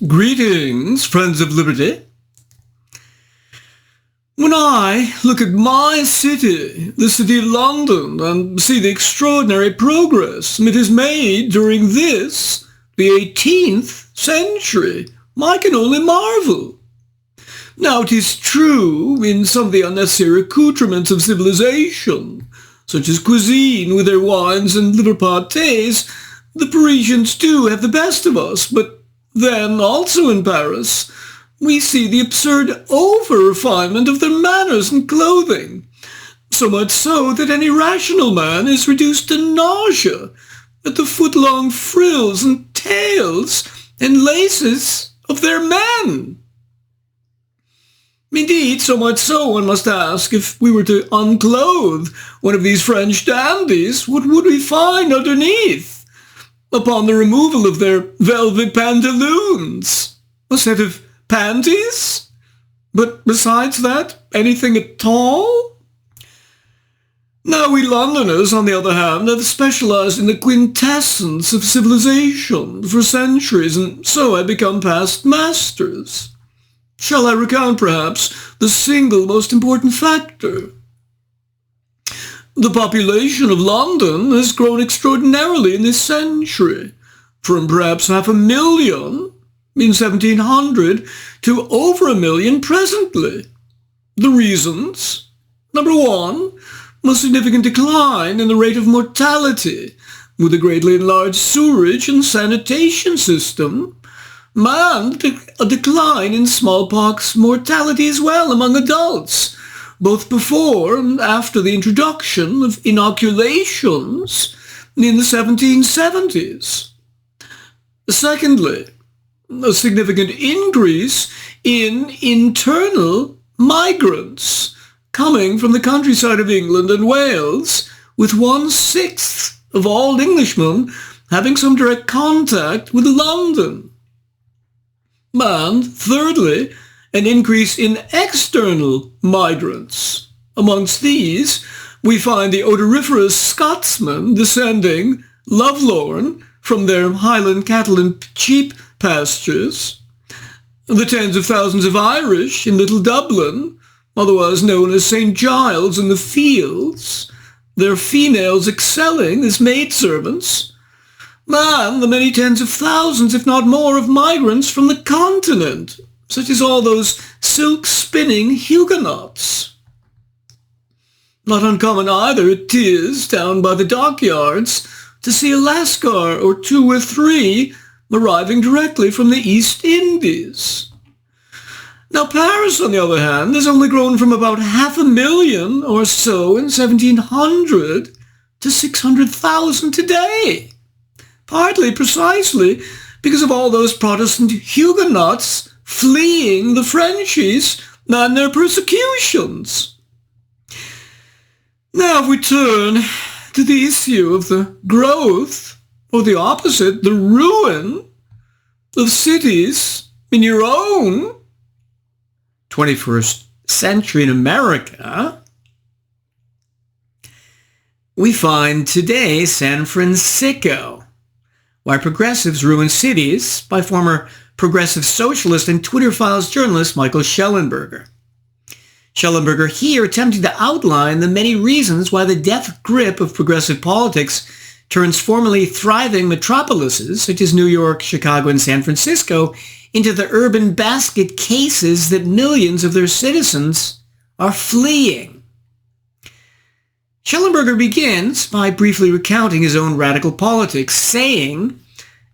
Greetings, friends of liberty. When I look at my city, the city of London, and see the extraordinary progress it has made during this, the 18th century, I can only marvel. Now, it is true, in some of the unnecessary accoutrements of civilization, such as cuisine with their wines and liver pâtés, the Parisians do have the best of us, but then, also in Paris, we see the absurd over-refinement of their manners and clothing, so much so that any rational man is reduced to nausea at the foot-long frills and tails and laces of their men. Indeed, so much so, one must ask, if we were to unclothe one of these French dandies, what would we find underneath? Upon the removal of their velvet pantaloons, a set of panties? But besides that, anything at all? Now we Londoners, on the other hand, have specialized in the quintessence of civilization for centuries, and so have become past masters. Shall I recount, perhaps, the single most important factor? The population of London has grown extraordinarily in this century, from perhaps 500,000 in 1700 to over 1 million presently. The reasons? Number one, a significant decline in the rate of mortality, with a greatly enlarged sewerage and sanitation system, and a decline in smallpox mortality as well among adults, both before and after the introduction of inoculations in the 1770s. Secondly, a significant increase in internal migrants coming from the countryside of England and Wales, with 1/6 of all Englishmen having some direct contact with London. And thirdly, an increase in external migrants. Amongst these, we find the odoriferous Scotsmen descending, lovelorn, from their Highland cattle and sheep pastures, the tens of thousands of Irish in Little Dublin, otherwise known as St. Giles in the Fields, their females excelling as maidservants, and the many tens of thousands, if not more, of migrants from the continent, such as all those silk-spinning Huguenots. Not uncommon either it is, down by the dockyards, to see a Lascar or 2 or 3 arriving directly from the East Indies. Now Paris, on the other hand, has only grown from about 500,000 or so in 1700 to 600,000 today, partly precisely because of all those Protestant Huguenots fleeing the Frenchies and their persecutions. Now if we turn to the issue of the growth, or the opposite, the ruin of cities in your own 21st century in America, we find today San Fransicko, why progressives ruin cities, by former progressive socialist and Twitter Files journalist Michael Shellenberger. Shellenberger here attempting to outline the many reasons why the death grip of progressive politics turns formerly thriving metropolises such as New York, Chicago, and San Francisco into the urban basket cases that millions of their citizens are fleeing. Shellenberger begins by briefly recounting his own radical politics, saying,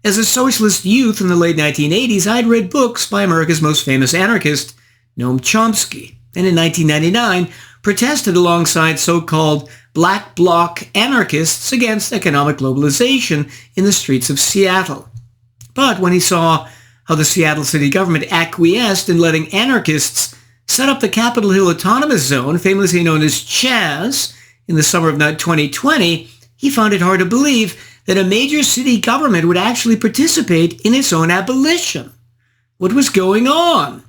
"As a socialist youth in the late 1980s, I'd read books by America's most famous anarchist, Noam Chomsky, and in 1999 protested alongside so-called black bloc anarchists against economic globalization in the streets of Seattle. But when he saw how the Seattle city government acquiesced in letting anarchists set up the Capitol Hill Autonomous Zone, famously known as Chaz, in the summer of 2020, he found it hard to believe that a major city government would actually participate in its own abolition. What was going on?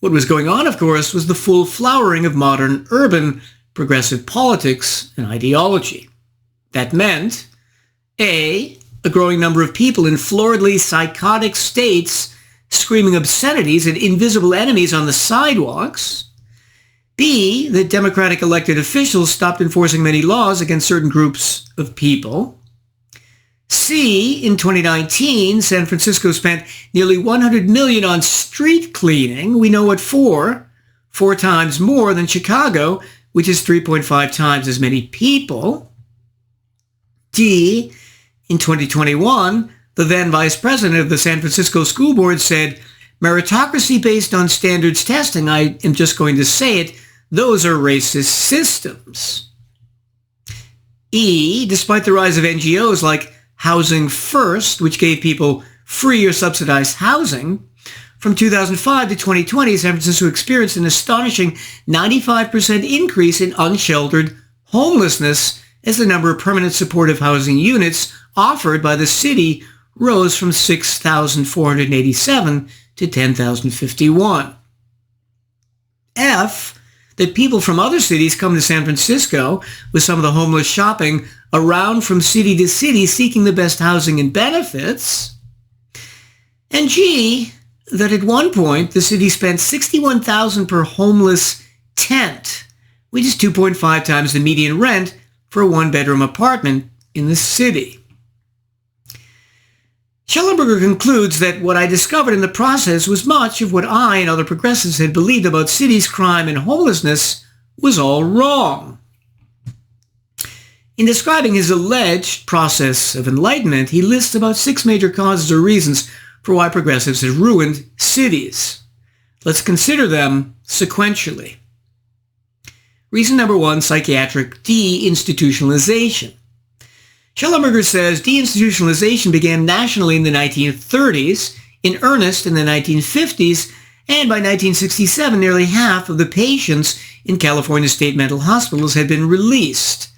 What was going on, of course, was the full flowering of modern urban progressive politics and ideology. That meant, A a growing number of people in floridly psychotic states screaming obscenities at invisible enemies on the sidewalks. B, that Democratic elected officials stopped enforcing many laws against certain groups of people. C, in 2019, San Francisco spent nearly $100 million on street cleaning. We know what for. 4 times more than Chicago, which is 3.5 times as many people. D, in 2021, the then vice president of the San Francisco School Board said, meritocracy based on standards testing, I am just going to say it, those are racist systems. E, despite the rise of NGOs like Housing First, which gave people free or subsidized housing, from 2005 to 2020, San Francisco experienced an astonishing 95% increase in unsheltered homelessness as the number of permanent supportive housing units offered by the city rose from 6,487 to 10,051. F, that people from other cities come to San Francisco with some of the homeless shopping around from city to city seeking the best housing and benefits. And G, that at one point the city spent $61,000 per homeless tent, which is 2.5 times the median rent for a one-bedroom apartment in the city. Shellenberger concludes that what I discovered in the process was much of what I and other progressives had believed about cities, crime, and homelessness was all wrong. In describing his alleged process of enlightenment, he lists about 6 major causes or reasons for why progressives have ruined cities. Let's consider them sequentially. Reason number 1, psychiatric deinstitutionalization. Shellenberger says deinstitutionalization began nationally in the 1930s, in earnest in the 1950s, and by 1967, nearly half of the patients in California state mental hospitals had been released.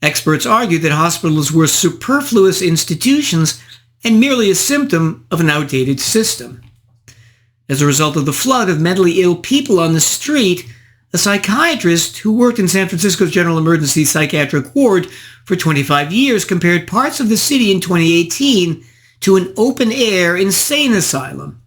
Experts argued that hospitals were superfluous institutions and merely a symptom of an outdated system. As a result of the flood of mentally ill people on the street, a psychiatrist who worked in San Francisco's General Emergency Psychiatric Ward for 25 years compared parts of the city in 2018 to an open-air insane asylum.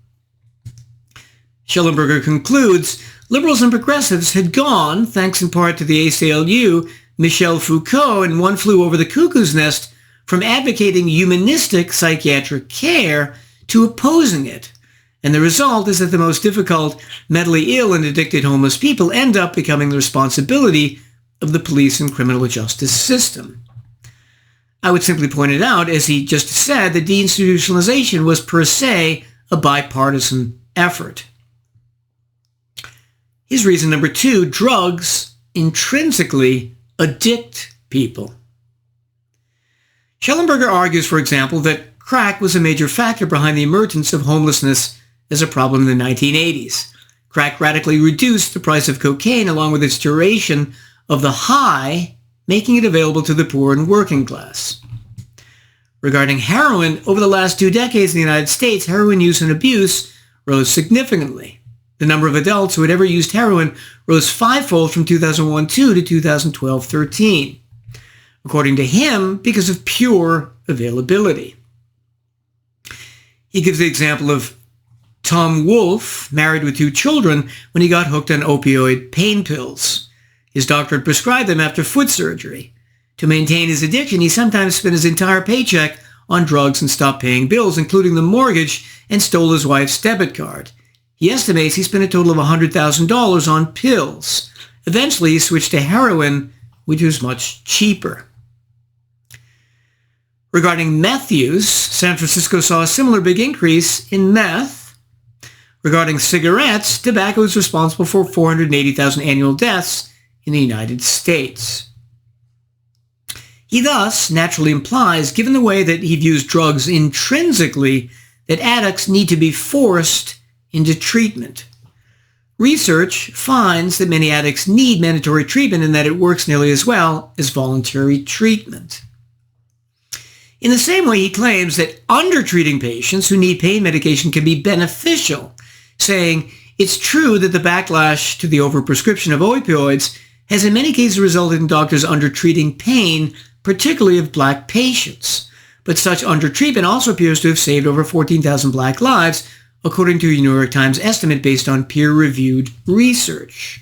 Shellenberger concludes, liberals and progressives had gone, thanks in part to the ACLU, Michel Foucault, and One Flew Over the Cuckoo's Nest, from advocating humanistic psychiatric care to opposing it. And the result is that the most difficult, mentally ill and addicted homeless people end up becoming the responsibility of the police and criminal justice system. I would simply point it out, as he just said, that deinstitutionalization was per se a bipartisan effort. His reason number 2, drugs intrinsically addict people. Shellenberger argues, for example, that crack was a major factor behind the emergence of homelessness as a problem in the 1980s. Crack radically reduced the price of cocaine along with its duration of the high, making it available to the poor and working class. Regarding heroin, over the last 2 decades in the United States, heroin use and abuse rose significantly. The number of adults who had ever used heroin rose 5-fold from 2001-2 to 2012-13. According to him, because of pure availability. He gives the example of Tom Wolfe, married with 2 children, when he got hooked on opioid pain pills. His doctor had prescribed them after foot surgery. To maintain his addiction, he sometimes spent his entire paycheck on drugs and stopped paying bills, including the mortgage, and stole his wife's debit card. He estimates he spent a total of $100,000 on pills. Eventually, he switched to heroin, which was much cheaper. Regarding meth use, San Francisco saw a similar big increase in meth. Regarding cigarettes, tobacco is responsible for 480,000 annual deaths in the United States. He thus naturally implies, given the way that he views drugs intrinsically, that addicts need to be forced into treatment. Research finds that many addicts need mandatory treatment and that it works nearly as well as voluntary treatment. In the same way, he claims that undertreating patients who need pain medication can be beneficial, saying it's true that the backlash to the overprescription of opioids has in many cases resulted in doctors undertreating pain, particularly of black patients. but such undertreatment also appears to have saved over 14,000 black lives, according to a New York Times estimate based on peer-reviewed research.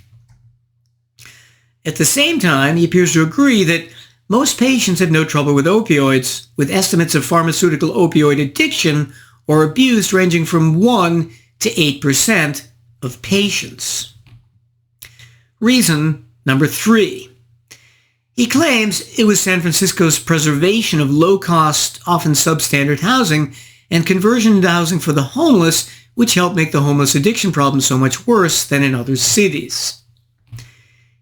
At the same time, he appears to agree that most patients have no trouble with opioids, with estimates of pharmaceutical opioid addiction or abuse ranging from 1 to 8% of patients. Reason number 3. He claims it was San Francisco's preservation of low-cost, often substandard housing and conversion into housing for the homeless which helped make the homeless addiction problem so much worse than in other cities.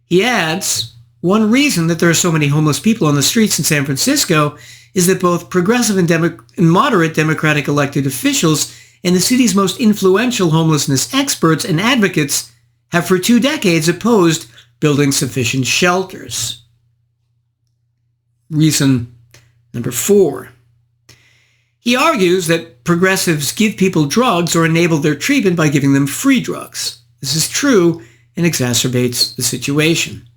He adds, one reason that there are so many homeless people on the streets in San Francisco is that both progressive and moderate Democratic elected officials and the city's most influential homelessness experts and advocates have for 2 decades opposed building sufficient shelters. Reason number 4. He argues that progressives give people drugs or enable their treatment by giving them free drugs. This is true and exacerbates the situation.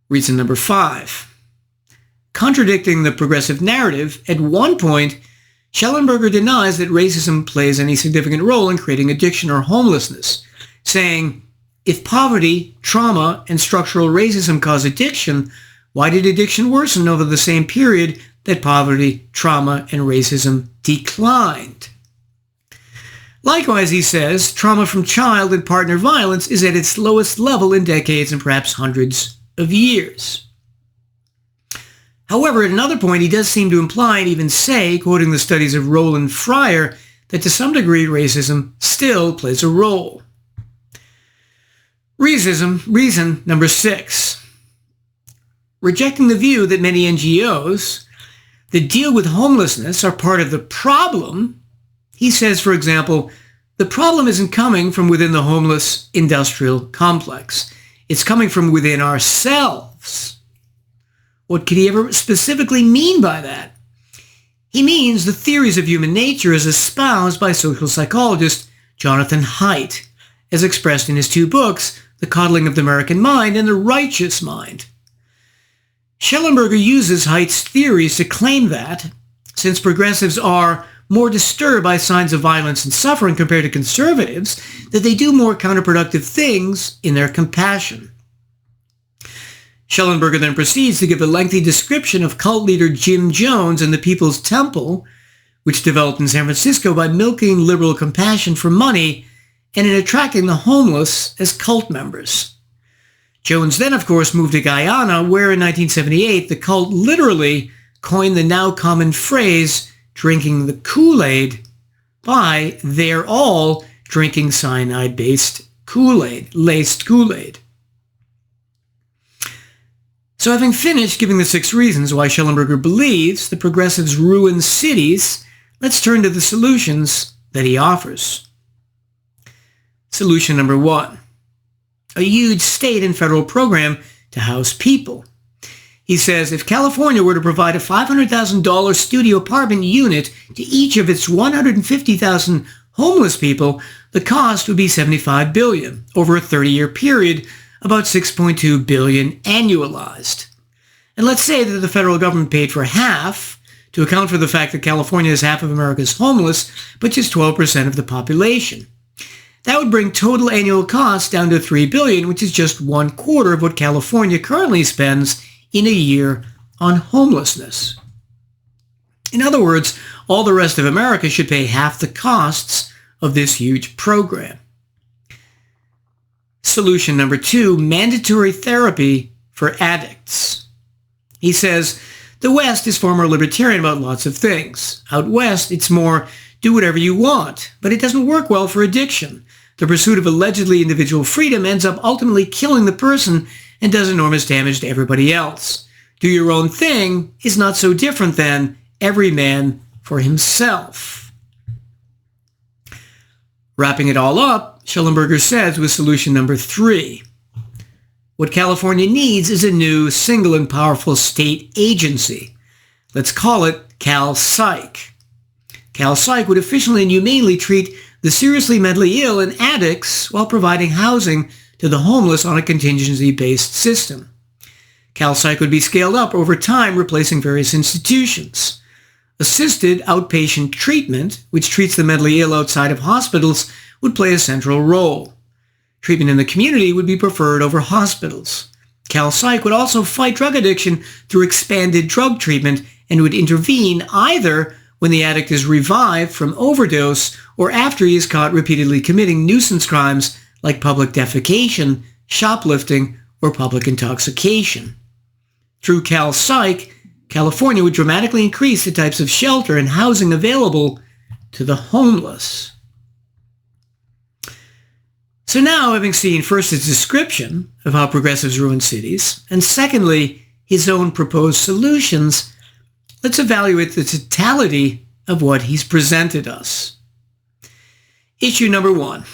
Reason number 5. Contradicting the progressive narrative, at one point, Shellenberger denies that racism plays any significant role in creating addiction or homelessness, saying, if poverty, trauma, and structural racism cause addiction, why did addiction worsen over the same period that poverty, trauma, and racism declined? Likewise, he says, trauma from child and partner violence is at its lowest level in decades and perhaps hundreds of years. However, at another point, he does seem to imply and even say, quoting the studies of Roland Fryer, that to some degree racism still plays a role. Reason number 6. Rejecting the view that many NGOs that deal with homelessness are part of the problem, he says, for example, the problem isn't coming from within the homeless industrial complex. It's coming from within ourselves. What could he ever specifically mean by that? He means the theories of human nature as espoused by social psychologist Jonathan Haidt, as expressed in his 2 books, The Coddling of the American Mind and The Righteous Mind. Shellenberger uses Haidt's theories to claim that, since progressives are more disturbed by signs of violence and suffering compared to conservatives, that they do more counterproductive things in their compassion. Shellenberger then proceeds to give a lengthy description of cult leader Jim Jones and the People's Temple, which developed in San Francisco by milking liberal compassion for money and in attracting the homeless as cult members. Jones then, of course, moved to Guyana, where in 1978 the cult literally coined the now common phrase, drinking the Kool-Aid, by they're all drinking cyanide-based Kool-Aid, laced Kool-Aid. So having finished giving the 6 reasons why Shellenberger believes the progressives ruin cities, let's turn to the solutions that he offers. Solution number 1. A huge state and federal program to house people. He says if California were to provide a $500,000 studio apartment unit to each of its 150,000 homeless people, the cost would be $75 billion over a 30-year period, about $6.2 billion annualized. And let's say that the federal government paid for half, to account for the fact that California is half of America's homeless, but just 12% of the population. That would bring total annual costs down to $3 billion, which is just 1/4 of what California currently spends in a year on homelessness. In other words, all the rest of America should pay half the costs of this huge program. Solution number 2, mandatory therapy for addicts. He says, the West is far more libertarian about lots of things. Out West, it's more do whatever you want, but it doesn't work well for addiction. The pursuit of allegedly individual freedom ends up ultimately killing the person and does enormous damage to everybody else. Do your own thing is not so different than every man for himself. Wrapping it all up, Shellenberger says with solution number 3, what California needs is a new, single and powerful state agency. Let's call it Cal-Psych. Cal-Psych would efficiently and humanely treat the seriously mentally ill and addicts while providing housing to the homeless on a contingency-based system. CalPsych would be scaled up over time, replacing various institutions. Assisted outpatient treatment, which treats the mentally ill outside of hospitals, would play a central role. Treatment in the community would be preferred over hospitals. CalPsych would also fight drug addiction through expanded drug treatment and would intervene either when the addict is revived from overdose or after he is caught repeatedly committing nuisance crimes like public defecation, shoplifting, or public intoxication. Through CalPsych, California would dramatically increase the types of shelter and housing available to the homeless. So now, having seen first his description of how progressives ruin cities, and secondly, his own proposed solutions, let's evaluate the totality of what he's presented us. Issue number 1.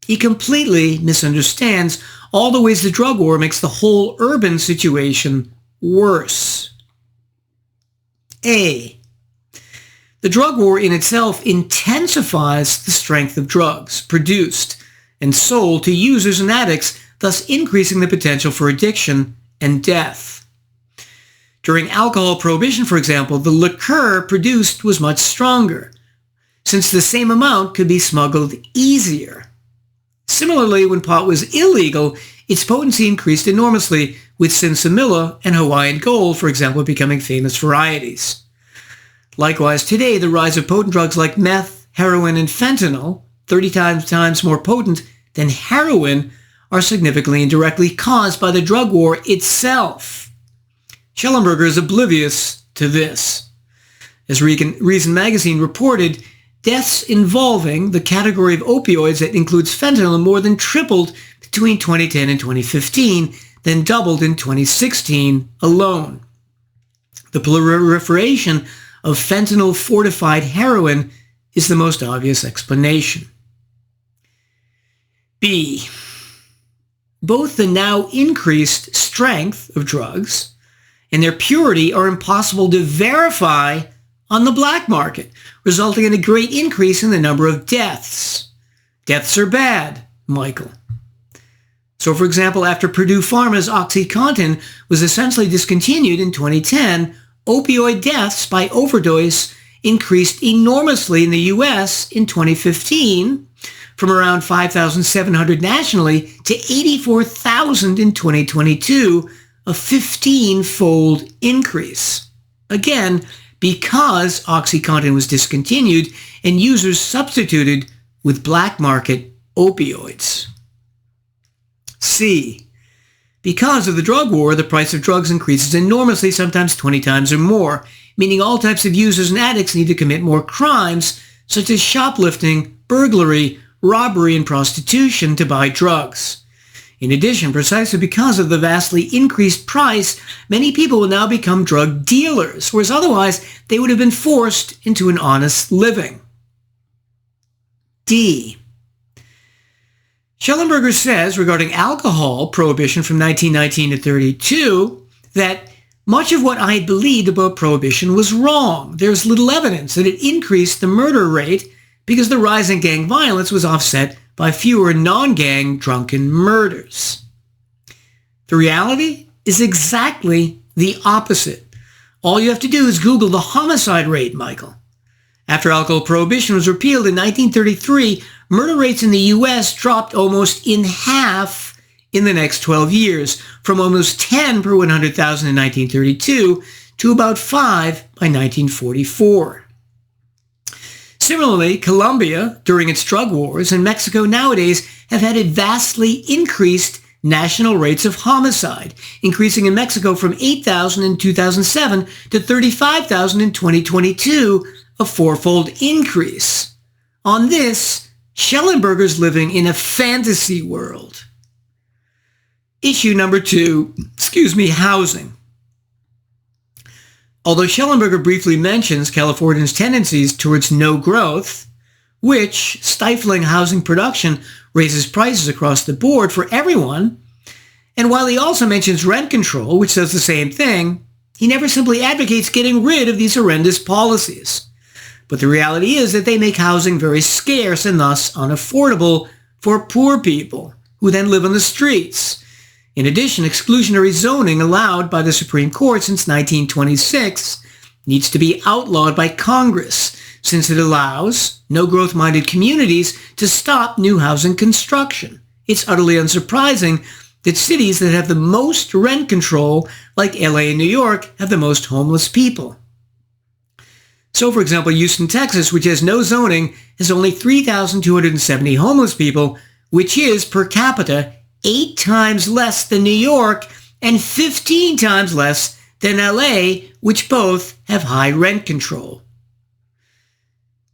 He completely misunderstands all the ways the drug war makes the whole urban situation worse. A. The drug war in itself intensifies the strength of drugs produced and sold to users and addicts, thus increasing the potential for addiction and death. During alcohol prohibition, for example, the liquor produced was much stronger, since the same amount could be smuggled easier. Similarly, when pot was illegal, its potency increased enormously, with Sinsemilla and Hawaiian Gold, for example, becoming famous varieties. Likewise, today, the rise of potent drugs like meth, heroin, and fentanyl, 30 times more potent than heroin, are significantly and directly caused by the drug war itself. Shellenberger is oblivious to this. As Reason magazine reported, deaths involving the category of opioids that includes fentanyl more than tripled between 2010 and 2015, then doubled in 2016 alone. The proliferation of fentanyl-fortified heroin is the most obvious explanation. B. Both the now increased strength of drugs and their purity are impossible to verify on the black market, resulting in a great increase in the number of deaths. Deaths are bad, Michael. So, for example, after Purdue Pharma's OxyContin was essentially discontinued in 2010, opioid deaths by overdose increased enormously in the U.S. in 2015, from around 5,700 nationally to 84,000 in 2022, a 15-fold increase. Again, because OxyContin was discontinued and users substituted with black market opioids. C. Because of the drug war, the price of drugs increases enormously, sometimes 20 times or more, meaning all types of users and addicts need to commit more crimes, such as shoplifting, burglary, robbery, and prostitution to buy drugs. In addition, precisely because of the vastly increased price, many people will now become drug dealers, whereas otherwise they would have been forced into an honest living. D. Shellenberger says regarding alcohol prohibition from 1919 to 32 that much of what I had believed about prohibition was wrong. There's little evidence that it increased the murder rate because the rise in gang violence was offset by fewer non-gang drunken murders. The reality is exactly the opposite. All you have to do is Google the homicide rate, Michael. After alcohol prohibition was repealed in 1933, murder rates in the U.S. dropped almost in half in the next 12 years, from almost 10 per 100,000 in 1932 to about 5 by 1944. Similarly, Colombia, during its drug wars, and Mexico nowadays have had vastly increased national rates of homicide, increasing in Mexico from 8,000 in 2007 to 35,000 in 2022, a fourfold increase. On this, Shellenberger's living in a fantasy world. Issue number 2, housing. Although Shellenberger briefly mentions California's tendencies towards no growth, which, stifling housing production, raises prices across the board for everyone, and while he also mentions rent control, which does the same thing, he never simply advocates getting rid of these horrendous policies. But the reality is that they make housing very scarce and thus unaffordable for poor people, who then live on the streets. In addition, exclusionary zoning allowed by the Supreme Court since 1926 needs to be outlawed by Congress, since it allows no growth-minded communities to stop new housing construction. It's utterly unsurprising that cities that have the most rent control, like LA and New York, have the most homeless people. So, for example, Houston, Texas, which has no zoning, has only 3,270 homeless people, which is, per capita, 8 times less than New York and 15 times less than LA, which both have high rent control.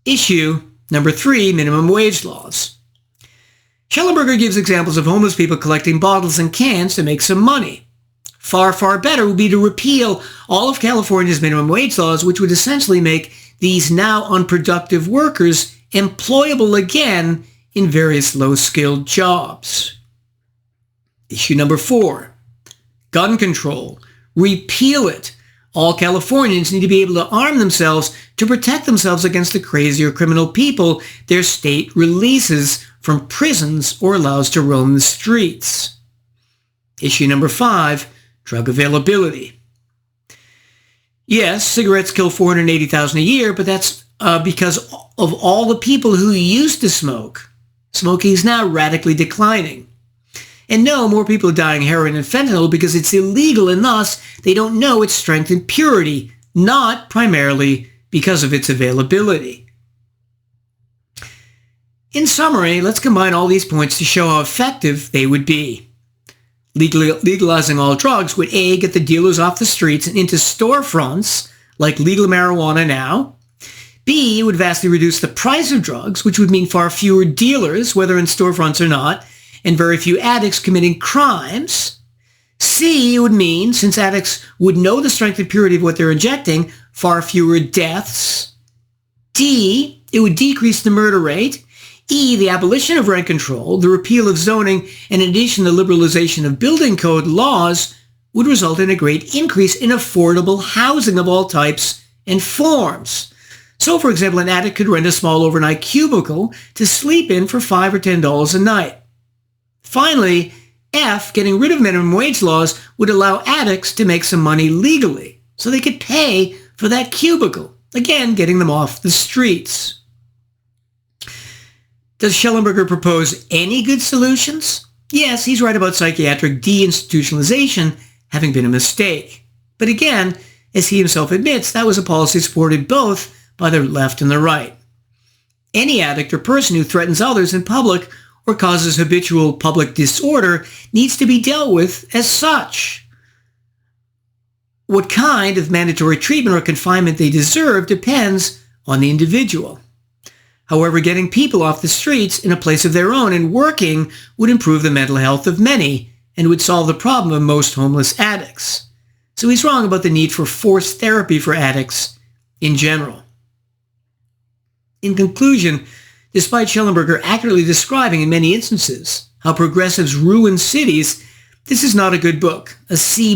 Issue number 3, minimum wage laws. Shellenberger gives examples of homeless people collecting bottles and cans to make some money. Far, far better would be to repeal all of California's minimum wage laws, which would essentially make these now unproductive workers employable again in various low-skilled jobs. Issue number 4, gun control. Repeal it. All Californians need to be able to arm themselves to protect themselves against the crazy or criminal people their state releases from prisons or allows to roam the streets. Issue number 5, drug availability. Yes, cigarettes kill 480,000 a year, but that's because of all the people who used to smoke. Smoking is now radically declining. And no, more people are dying of heroin and fentanyl because it's illegal, and thus they don't know its strength and purity, not primarily because of its availability. In summary, let's combine all these points to show how effective they would be. Legalizing all drugs would A, get the dealers off the streets and into storefronts, like legal marijuana now. B, it would vastly reduce the price of drugs, which would mean far fewer dealers, whether in storefronts or not, and very few addicts committing crimes. C, it would mean, since addicts would know the strength and purity of what they're injecting, far fewer deaths. D, it would decrease the murder rate. E, the abolition of rent control, the repeal of zoning, and in addition the liberalization of building code laws would result in a great increase in affordable housing of all types and forms. So, for example, an addict could rent a small overnight cubicle to sleep in for $5 or $10 a night. Finally, F, getting rid of minimum wage laws would allow addicts to make some money legally, so they could pay for that cubicle, again, getting them off the streets. Does Shellenberger propose any good solutions? Yes, he's right about psychiatric deinstitutionalization having been a mistake. But again, as he himself admits, that was a policy supported both by the left and the right. Any addict or person who threatens others in public or causes habitual public disorder needs to be dealt with as such. What kind of mandatory treatment or confinement they deserve depends on the individual. However, getting people off the streets in a place of their own and working would improve the mental health of many and would solve the problem of most homeless addicts. So he's wrong about the need for forced therapy for addicts in general. In conclusion, despite Shellenberger accurately describing in many instances how progressives ruin cities, this is not a good book, a C-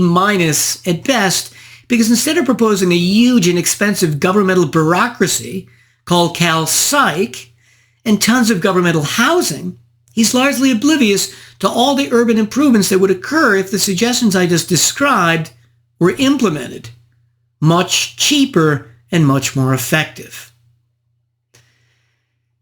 at best, because instead of proposing a huge and expensive governmental bureaucracy called Cal Psych and tons of governmental housing, he's largely oblivious to all the urban improvements that would occur if the suggestions I just described were implemented. Much cheaper and much more effective.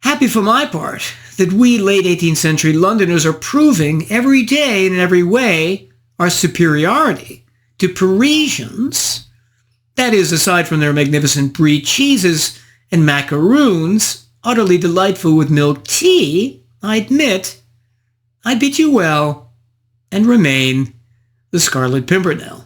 Happy for my part that we late 18th century Londoners are proving every day and in every way our superiority to Parisians. That is, aside from their magnificent brie cheeses and macaroons, utterly delightful with milk tea, I admit, I bid you well and remain the Scarlet Pimpernel.